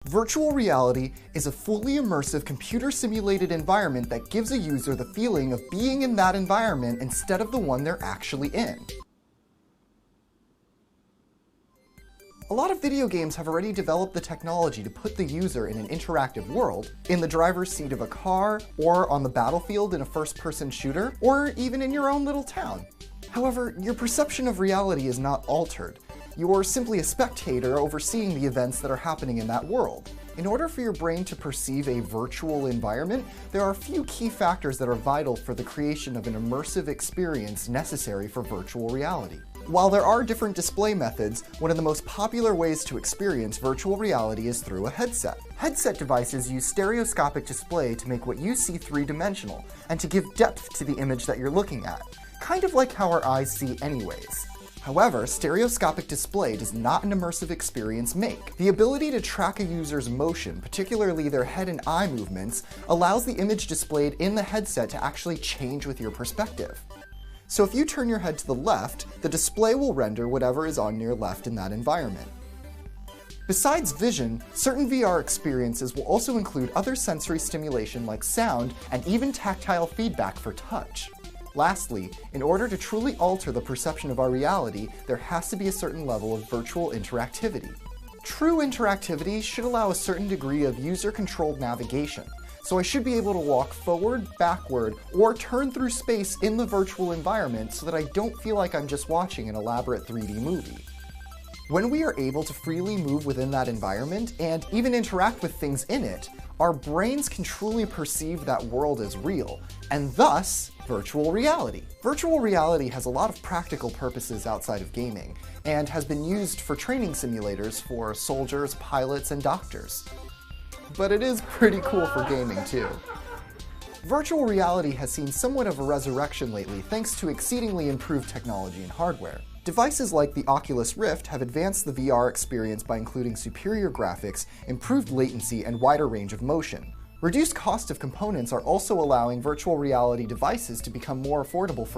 Virtual reality is a fully immersive computer-simulated environment that gives a user the feeling of being in that environment instead of the one they're actually in. A lot of video games have already developed the technology to put the user in an interactive world, in the driver's seat of a car, or on the battlefield in a first-person shooter, or even in your own little town. However, your perception of reality is not altered. You're simply a spectator overseeing the events that are happening in that world. In order for your brain to perceive a virtual environment, there are a few key factors that are vital for the creation of an immersive experience necessary for virtual reality. While there are different display methods, one of the most popular ways to experience virtual reality is through a headset. Headset devices use stereoscopic display to make what you see three-dimensional, and to give depth to the image that you're looking at, kind of like how our eyes see anyways. However, stereoscopic display does not an immersive experience make. The ability to track a user's motion, particularly their head and eye movements, allows the image displayed in the headset to actually change with your perspective. So if you turn your head to the left, the display will render whatever is on your left in that environment. Besides vision, certain VR experiences will also include other sensory stimulation like sound and even tactile feedback for touch. Lastly, in order to truly alter the perception of our reality, there has to be a certain level of virtual interactivity. True interactivity should allow a certain degree of user-controlled navigation, so I should be able to walk forward, backward, or turn through space in the virtual environment so that I don't feel like I'm just watching an elaborate 3D movie. When we are able to freely move within that environment and even interact with things in it, our brains can truly perceive that world as real, and thus, virtual reality. Virtual reality has a lot of practical purposes outside of gaming, and has been used for training simulators for soldiers, pilots, and doctors. But it is pretty cool for gaming too. Virtual reality has seen somewhat of a resurrection lately thanks to exceedingly improved technology and hardware. Devices like the Oculus Rift have advanced the VR experience by including superior graphics, improved latency, and wider range of motion. Reduced cost of components are also allowing virtual reality devices to become more affordable for